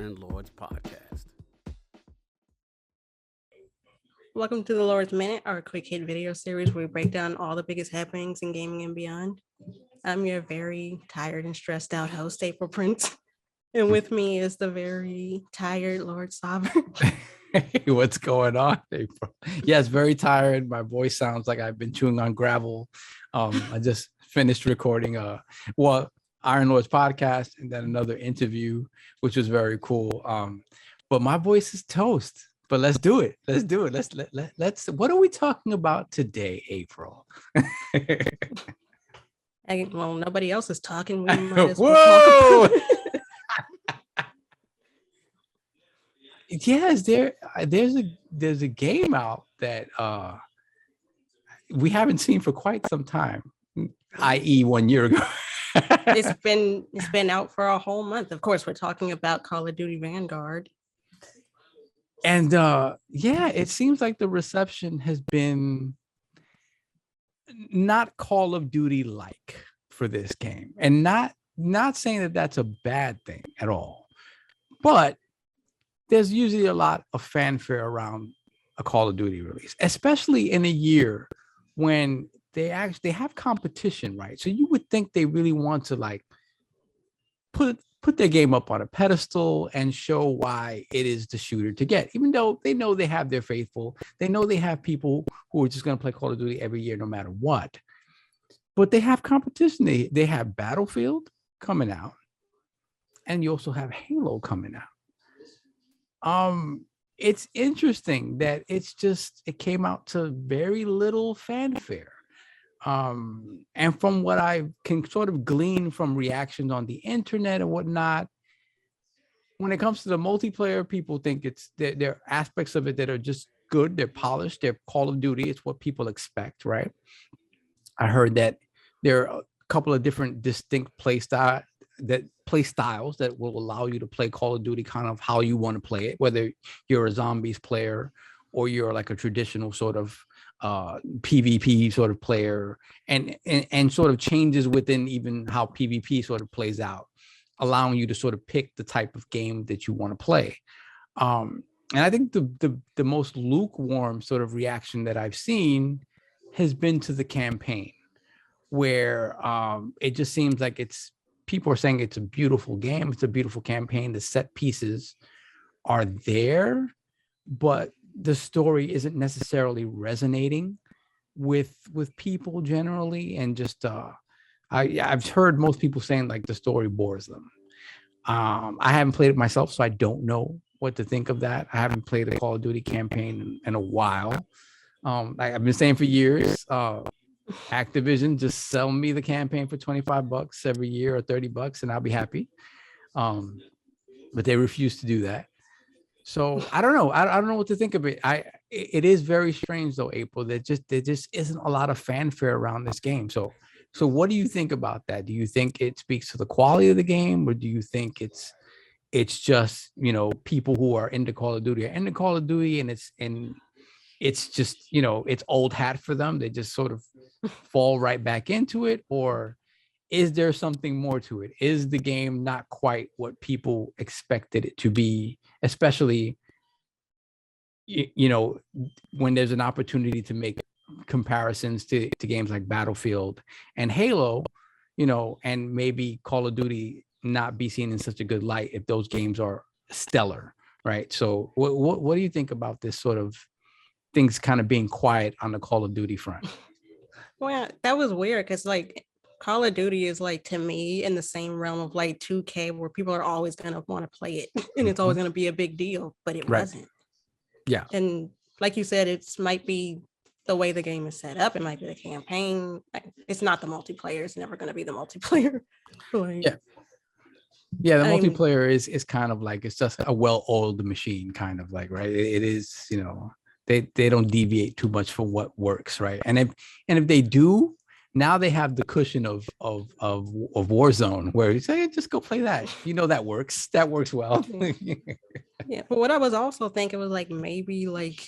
Iron Lords podcast. Welcome to the Lord's Minute, our quick hit video series where we break down all the biggest happenings in gaming and beyond. I'm your very tired and stressed out host, April Prince. And with me is the very tired Lord Sovereign. Hey, what's going on, April? Yes, very tired. My voice sounds like I've been chewing on gravel. I just finished recording Iron Lords podcast and then another interview, which was very cool. But my voice is toast. But let's do it. Let's. What are we talking about today, April? Well, nobody else is talking. We might as well talk. Yes, there's a game out that we haven't seen for quite some time, i.e. 1 year ago. It's been out for a whole month. Of course, we're talking about Call of Duty Vanguard. And it seems like the reception has been not Call of Duty like for this game, and not saying that that's a bad thing at all, but there's usually a lot of fanfare around a Call of Duty release, especially in a year when they have competition, right? So you would think they really want to like put their game up on a pedestal and show why it is the shooter to get, even though they know they have their faithful. They know they have people who are just going to play Call of Duty every year, no matter what. But they have competition. They have Battlefield coming out, and you also have Halo coming out. It's interesting that it came out to very little fanfare. And from what I can sort of glean from reactions on the internet and whatnot, when it comes to the multiplayer, people think there are aspects of it that are just good. They're polished. They're Call of Duty. It's what people expect, right? I heard that there are a couple of different distinct play styles that will allow you to play Call of Duty kind of how you want to play it, whether you're a zombies player or you're like a traditional sort of PvP sort of player, and sort of changes within even how PvP sort of plays out, allowing you to sort of pick the type of game that you want to play. And I think the most lukewarm sort of reaction that I've seen has been to the campaign, where it just seems like people are saying it's a beautiful game, it's a beautiful campaign, the set pieces are there, but the story isn't necessarily resonating with people generally, and just I've heard most people saying like the story bores them. I haven't played it myself, so I don't know what to think of that. I haven't played a Call of Duty campaign in a while. Like I've been saying for years, Activision, just sell me the campaign for $25 every year or $30 and I'll be happy. But they refuse to do that. So I don't know. I don't know what to think of it. It is very strange though, April. There just isn't a lot of fanfare around this game. So what do you think about that? Do you think it speaks to the quality of the game, or do you think it's just, people who are into Call of Duty are into Call of Duty, and it's just, it's old hat for them. They just sort of fall right back into it? Or is there something more to it? Is the game not quite what people expected it to be, especially, when there's an opportunity to make comparisons to games like Battlefield and Halo, and maybe Call of Duty not be seen in such a good light if those games are stellar, right? So what do you think about this sort of things kind of being quiet on the Call of Duty front? Well, that was weird because like Call of Duty is like, to me, in the same realm of like 2K, where people are always going to want to play it and it's always going to be a big deal, but it wasn't. Yeah. And like you said, it might be the way the game is set up. It might be the campaign. It's not the multiplayer. It's never going to be the multiplayer. Yeah, the multiplayer is kind of like, it's just a well-oiled machine, kind of like, right? It is, they don't deviate too much from what works, right? And if they do, now they have the cushion of Warzone, where you say, hey, just go play that. That works. That works well. Yeah, but what I was also thinking was like, maybe like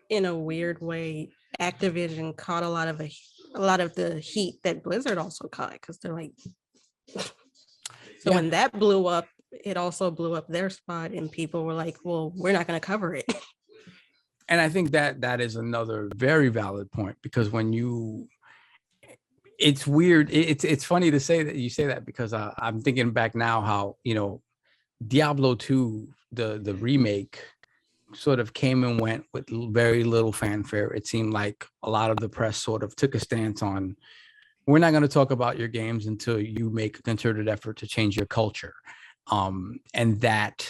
in a weird way, Activision caught a lot of the heat that Blizzard also caught, because they're like, when that blew up, it also blew up their spot, and people were like, well, we're not going to cover it. And I think that is another very valid point, because when you, it's weird. It's funny to say that you say that, because I'm thinking back now how, Diablo 2, the remake, sort of came and went with very little fanfare. It seemed like a lot of the press sort of took a stance on, we're not going to talk about your games until you make a concerted effort to change your culture. And that,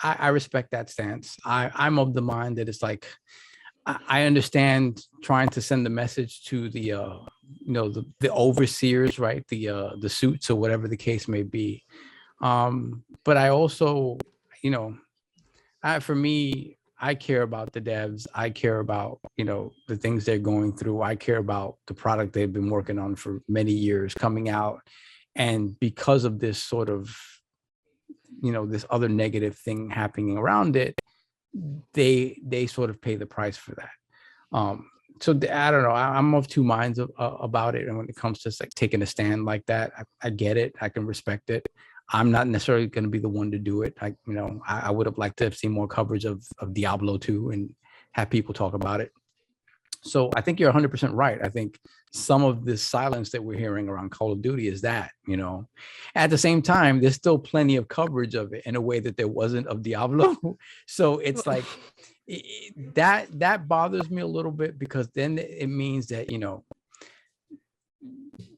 I respect that stance. I'm of the mind that it's like, I understand trying to send the message to the the overseers, right? The suits or whatever the case may be. But I also, for me, I care about the devs. I care about, the things they're going through. I care about the product they've been working on for many years coming out. And because of this sort of, this other negative thing happening around it, they sort of pay the price for that. So I don't know. I'm of two minds about it. And when it comes to like taking a stand like that, I get it. I can respect it. I'm not necessarily going to be the one to do it. I would have liked to have seen more coverage of Diablo 2 and have people talk about it. So I think you're 100% right. I think some of this silence that we're hearing around Call of Duty is that, at the same time, there's still plenty of coverage of it in a way that there wasn't of Diablo. So it's like that bothers me a little bit, because then it means that,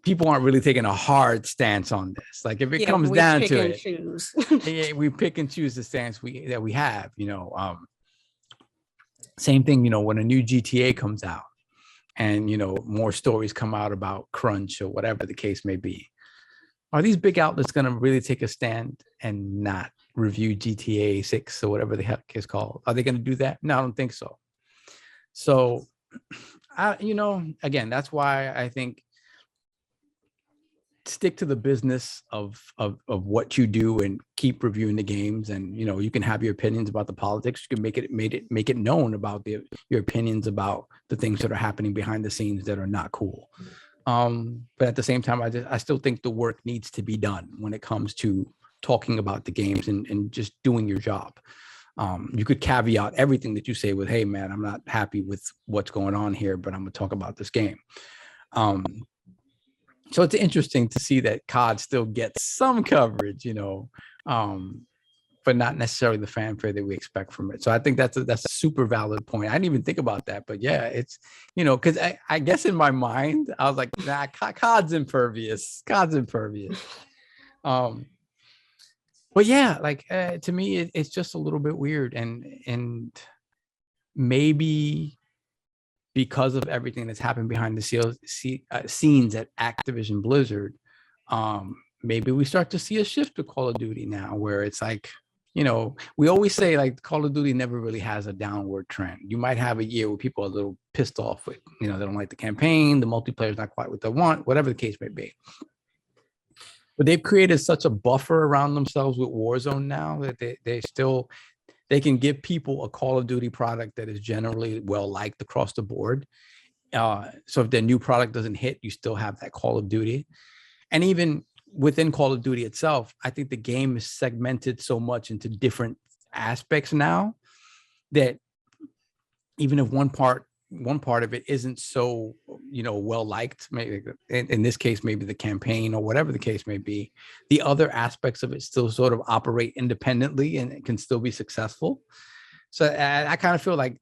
people aren't really taking a hard stance on this. Like if it comes down to it, we pick and choose the stance that we have, same thing, when a new GTA comes out and, more stories come out about crunch or whatever the case may be. Are these big outlets going to really take a stand and not review GTA 6 or whatever the heck it's called? Are they going to do that? No, I don't think so. So, again, that's why I think stick to the business of what you do and keep reviewing the games. And you can have your opinions about the politics. You can make it known about your opinions about the things that are happening behind the scenes that are not cool. But at the same time, I still think the work needs to be done when it comes to talking about the games and just doing your job. You could caveat everything that you say with, hey man, I'm not happy with what's going on here, but I'm gonna talk about this game. So it's interesting to see that COD still gets some coverage, but not necessarily the fanfare that we expect from it. So I think that's a super valid point. I didn't even think about that, but yeah, it's, because I guess in my mind, I was like, nah, COD's impervious. COD's impervious. But yeah, like to me, it's just a little bit weird, and maybe because of everything that's happened behind the scenes at Activision Blizzard, maybe we start to see a shift to Call of Duty now, where it's like, we always say like Call of Duty never really has a downward trend. You might have a year where people are a little pissed off with, they don't like the campaign, the multiplayer is not quite what they want, whatever the case may be. But they've created such a buffer around themselves with Warzone now that they can give people a Call of Duty product that is generally well liked across the board. So if their new product doesn't hit, you still have that Call of Duty. And even within Call of Duty itself, I think the game is segmented so much into different aspects now that even if one part of it isn't so, well liked, maybe in this case, maybe the campaign or whatever the case may be, the other aspects of it still sort of operate independently and it can still be successful. So I kind of feel like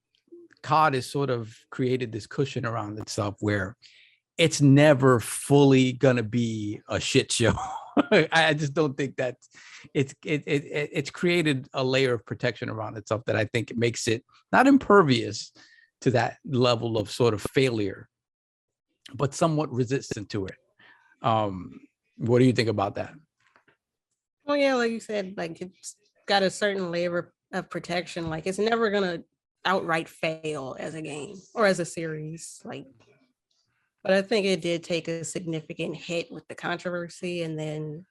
COD has sort of created this cushion around itself where it's never fully gonna be a shit show. I just don't think that it's created a layer of protection around itself that I think it makes it not impervious to that level of sort of failure, but somewhat resistant to it. What do you think about that? Well, yeah, like you said, like it's got a certain layer of protection. Like it's never gonna outright fail as a game or as a series. But I think it did take a significant hit with the controversy, and then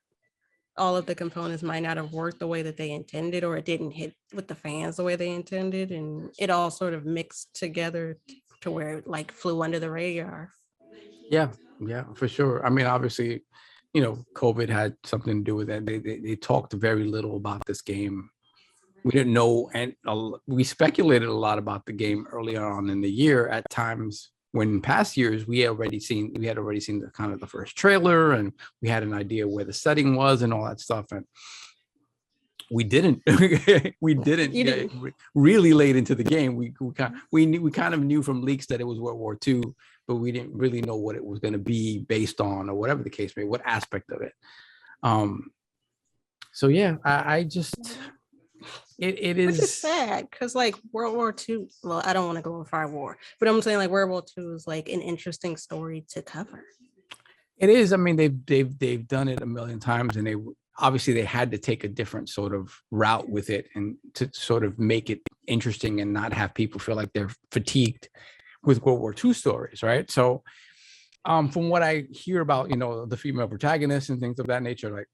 all of the components might not have worked the way that they intended, or it didn't hit with the fans the way they intended, and it all sort of mixed together to where it like flew under the radar. Yeah, for sure. I mean, obviously, COVID had something to do with that. They talked very little about this game. We didn't know, and we speculated a lot about the game earlier on in the year. At times, when in past years we had already seen the kind of the first trailer, and we had an idea where the setting was and all that stuff. And we didn't get really late into the game. We kind of knew from leaks that it was World War II, but we didn't really know what it was going to be based on, or whatever the case may be, what aspect of it. So yeah, I just it is, which is sad, because like World War II, well, I don't want to glorify war, but I'm saying like World War II is like an interesting story to cover. It is. I mean, they've done it a million times, and they had to take a different sort of route with it, and to sort of make it interesting and not have people feel like they're fatigued with World War II stories, right? So from what I hear about, the female protagonists and things of that nature, like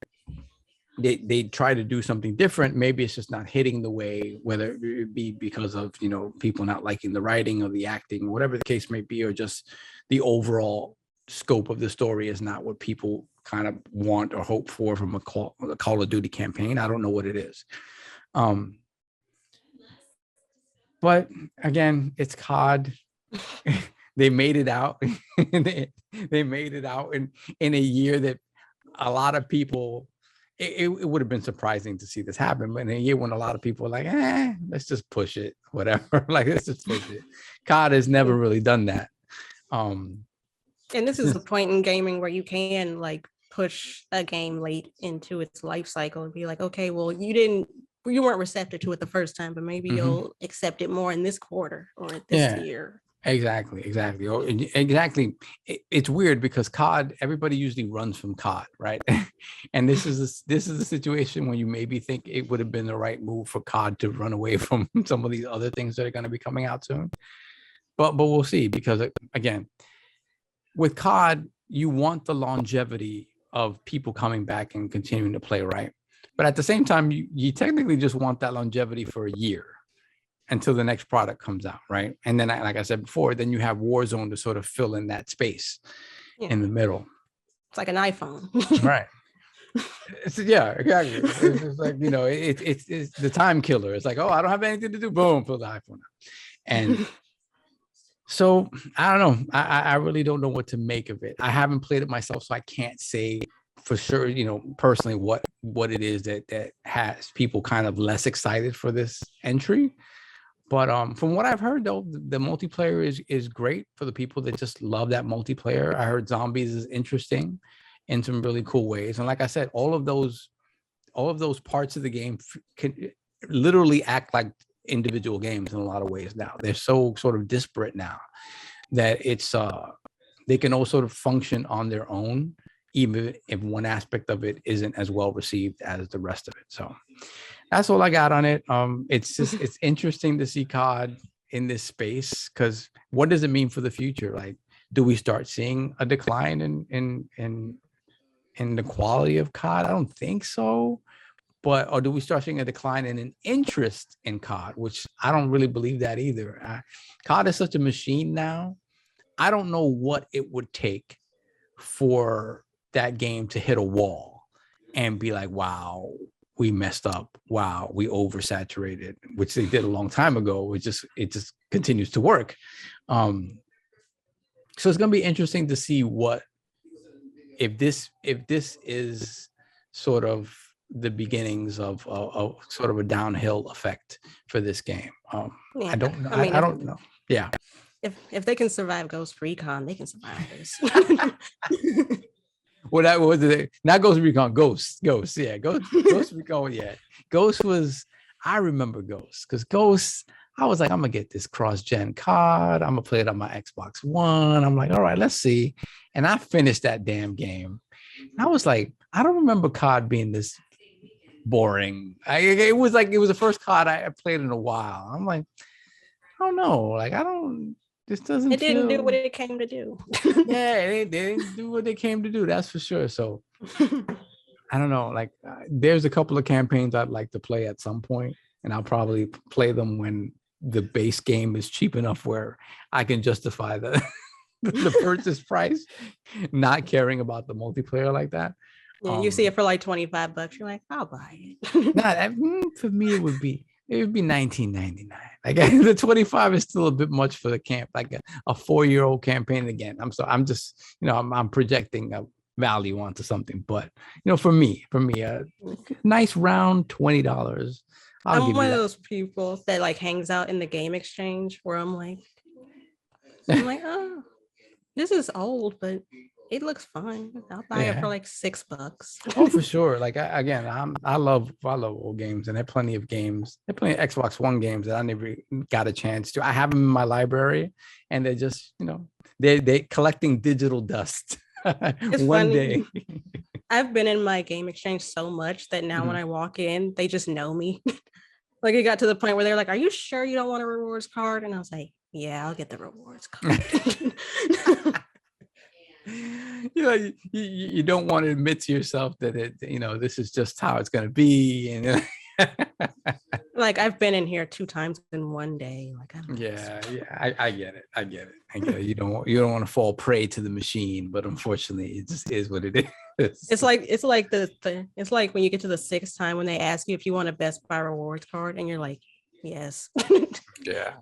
they try to do something different. Maybe it's just not hitting the way, whether it be because of, people not liking the writing or the acting, whatever the case may be, or just the overall scope of the story is not what people kind of want or hope for from a Call of Duty campaign. I don't know what it is. But again, it's COD. They made it out. They made it out in a year that a lot of people, it would have been surprising to see this happen, but in a year when a lot of people are like, let's just push it, whatever. Like, let's just push it. COD has never really done that. And this is the point in gaming where you can like push a game late into its life cycle and be like, okay, well, you weren't receptive to it the first time, but maybe you'll accept it more in this quarter or this year. Exactly. It's weird because COD, everybody usually runs from COD, right? And this is a situation when you maybe think it would have been the right move for COD to run away from some of these other things that are going to be coming out soon. But we'll see, because again, with COD, you want the longevity of people coming back and continuing to play, right? But at the same time, you technically just want that longevity for a year until the next product comes out, right? And then, like I said before, then you have Warzone to sort of fill in that space in the middle. It's like an iPhone. Right. Exactly. It's like, it's the time killer. It's like, oh, I don't have anything to do. Boom, pull the iPhone out. And so I don't know. I really don't know what to make of it. I haven't played it myself, so I can't say for sure, personally what it is that has people kind of less excited for this entry. But from what I've heard, though, the multiplayer is great for the people that just love that multiplayer. I heard zombies is interesting in some really cool ways. And like I said, all of those parts of the game can literally act like individual games in a lot of ways now. They're so sort of disparate now that it's they can all sort of function on their own, even if one aspect of it isn't as well received as the rest of it. So that's all I got on it. It's interesting to see COD in this space, because what does it mean for the future? Like, do we start seeing a decline in the quality of COD? I don't think so. Or do we start seeing a decline in an interest in COD, which I don't really believe that either. COD is such a machine now. I don't know what it would take for that game to hit a wall and be like, wow, we messed up. Wow, we oversaturated, which they did a long time ago. It just continues to work. So it's going to be interesting to see if this is sort of the beginnings of sort of a downhill effect for this game. I don't know. I don't know. Yeah. If they can survive Ghost Recon, they can survive this. Well, that was it. Not Ghost Recon, Ghost. Yeah, Ghost Recon. Yeah, Ghost was. I remember Ghost, because Ghost, I was like, I'm gonna get this cross-gen COD. I'm gonna play it on my Xbox One. I'm like, all right, let's see. And I finished that damn game. And I was like, I don't remember COD being this boring. It was the first COD I played in a while. I'm like, I don't know. Like, this doesn't. It didn't do what it came to do. Yeah, they didn't do what they came to do. That's for sure. So I don't know. Like, there's a couple of campaigns I'd like to play at some point, and I'll probably play them when the base game is cheap enough where I can justify the purchase price, not caring about the multiplayer like that. Yeah, you see it for like $25. You're like, I'll buy it. For me, it would be $19.99. Like the 25 is still a bit much for the camp, like a 4-year-old campaign. Again, I'm just, I'm projecting a value onto something, but for me, a nice round $20. I'm one of those people that like hangs out in the game exchange where I'm like, oh, this is old, but it looks fine. I'll buy it for like $6. Oh, for sure. Like I love old games, and there are plenty of games. There are plenty of Xbox One games that I never got a chance to. I have them in my library, and they're just they collecting digital dust. It's one funny. day. I've been in my game exchange so much that now when I walk in, they just know me. Like it got to the point where they're like, "Are you sure you don't want a rewards card?" And I was like, "Yeah, I'll get the rewards card." You don't want to admit to yourself that this is just how it's going to be, and like I've been in here 2 times in one day. Like I get it. You don't want to fall prey to the machine, but unfortunately, it just is what it is. It's like it's like when you get to the 6th time when they ask you if you want a Best Buy rewards card, and you're like, yes. Yeah.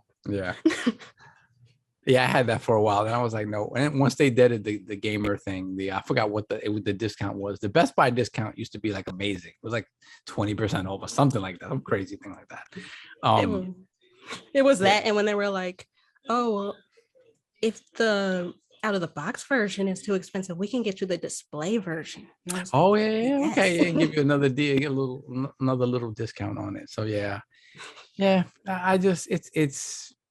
Yeah, I had that for a while, and I was like, no. And once they did the gamer thing, I forgot what the discount was. The Best Buy discount used to be like amazing. It was like 20% off or something like that, some crazy thing like that. It was that, and when they were like, oh, well, if the out of the box version is too expensive, we can get you the display version. Oh yeah, yes. Okay, yeah, give you another deal, get another little discount on it. So yeah. I just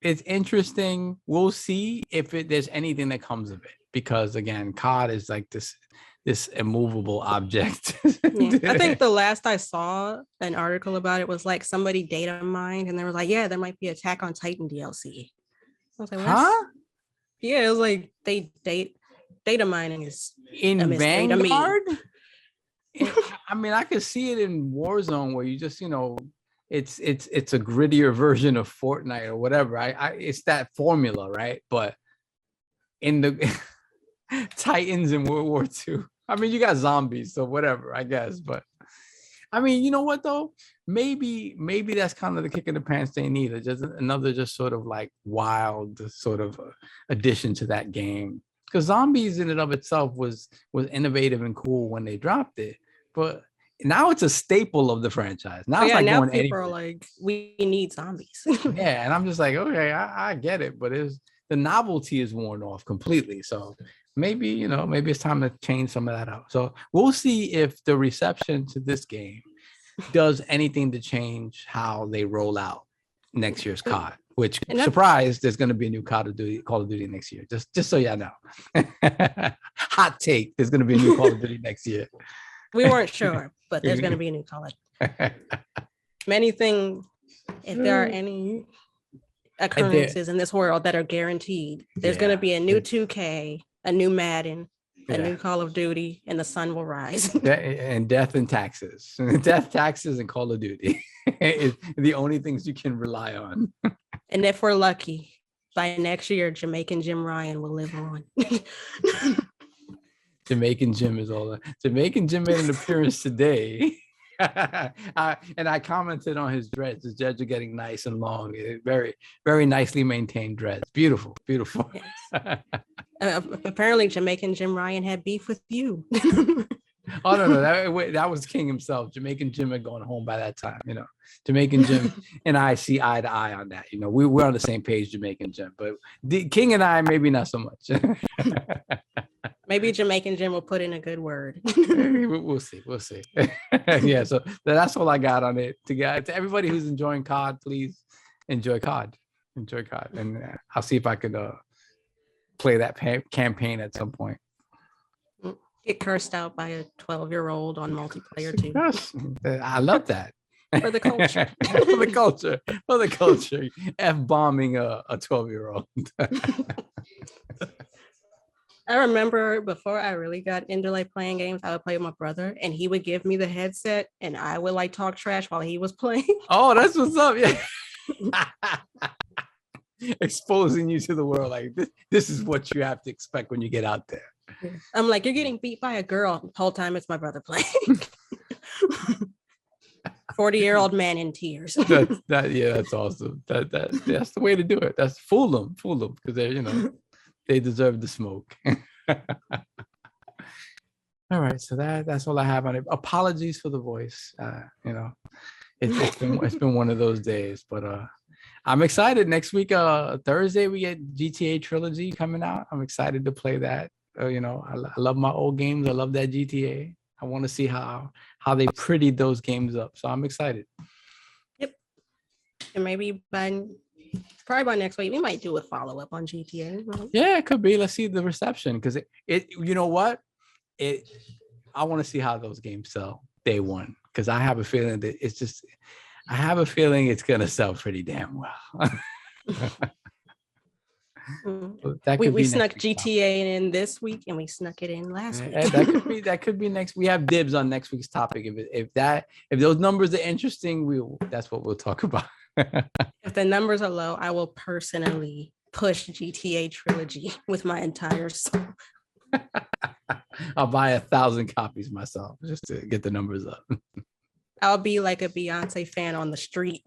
it's interesting. We'll see if there's anything that comes of it, because again, COD is like this immovable object. I think the last I saw an article about it was like somebody data mined, and they were like, yeah, there might be Attack on Titan DLC. I was like, huh? Yeah, it was like data mining is in Vanguard. I mean, I could see it in Warzone where you just it's a grittier version of Fortnite or whatever. It's that formula, right? But in the Titans in World War II, I mean, you got zombies, so whatever, I guess. But I mean, you know what though? Maybe that's kind of the kick in the pants they need. It's just another sort of like wild sort of addition to that game. Because zombies in and of itself was innovative and cool when they dropped it, but now it's a staple of the franchise. Now it's like now going people anywhere. Are like, we need zombies. Yeah, and I'm just like, okay, I get it, but the novelty is worn off completely. So maybe it's time to change some of that out. So we'll see if the reception to this game does anything to change how they roll out next year's COD. Which, surprise, there's going to be a new Call of Duty next year. Just so y'all know. Hot take: there's going to be a new Call of Duty next year. We weren't sure, but there's going to be a new Call of Duty. If there are any occurrences in this world that are guaranteed, there's going to be a new 2K, a new Madden, a new Call of Duty, and the sun will rise. And death and taxes. Taxes, and Call of Duty is the only things you can rely on. And if we're lucky, by next year, Jamaican Jim Ryan will live on. Jamaican Jim is all that. Jamaican Jim made an appearance today. And I commented on his dreads. His dreads are getting nice and long. Very, very nicely maintained dreads. Beautiful. Yes. Apparently, Jamaican Jim Ryan had beef with you. Oh no, that was King himself. Jamaican Jim had gone home by that time. Jamaican Jim and I see eye to eye on that. We're on the same page, Jamaican Jim, but the King and I maybe not so much. Maybe Jamaican Jim will put in a good word. We'll see. Yeah, so that's all I got on it. To everybody who's enjoying COD, please enjoy COD. And I'll see if I could play that campaign at some point. Get cursed out by a 12-year-old on multiplayer too. Yes, I love that. For the culture. For the culture. F-bombing a 12-year-old. I remember before I really got into like playing games, I would play with my brother, and he would give me the headset, and I would like talk trash while he was playing. Oh, that's what's up. Yeah. exposing you to the world. Like this is what you have to expect when you get out there. I'm like, you're getting beat by a girl. The whole time it's my brother playing. 40-year-old man in tears. That's awesome. That's the way to do it. That's fool them because they're they deserve the smoke. All right, so that's all I have on it. Apologies for the voice. It's been one of those days, but I'm excited. Next week, Thursday, we get GTA Trilogy coming out. I'm excited to play that. I love my old games. I love that GTA. I want to see how they prettied those games up. So I'm excited. Yep. And maybe probably by next week, we might do a follow-up on GTA. Right? Yeah, it could be. Let's see the reception, because it you know what? I want to see how those games sell day one, because I have a feeling that it's gonna sell pretty damn well. We snuck GTA in this week, and we snuck it in last week. That could be next. We have dibs on next week's topic. If those numbers are interesting, that's what we'll talk about. If the numbers are low, I will personally push GTA Trilogy with my entire soul. I'll buy 1,000 copies myself just to get the numbers up. I'll be like a Beyonce fan on the street.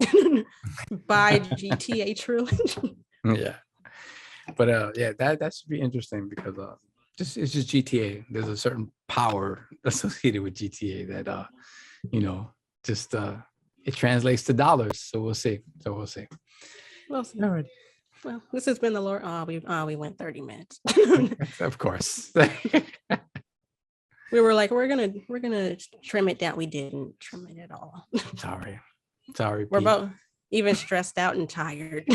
Buy GTA Trilogy. Yeah. But that should be interesting, because it's just GTA. There's a certain power associated with GTA that it translates to dollars. So we'll see. We'll see. All right. Well, this has been the Lord. We went 30 minutes. Of course. We were like, we're gonna trim it down. We didn't trim it at all. Sorry. We're both even stressed out and tired.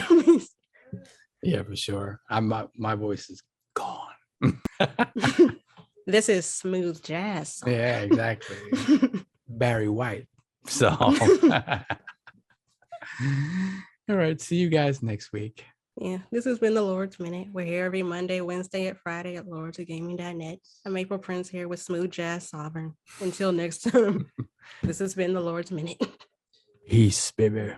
Yeah, for sure. My voice is gone. This is smooth jazz. Yeah, exactly. Barry White. So all right, see you guys next week. Yeah, this has been the Lord's Minute. We're here every Monday, Wednesday, and Friday at lordsofgaming.net. I'm April Prince here with Smooth Jazz Sovereign. Until next time, this has been the Lord's Minute. Peace, baby.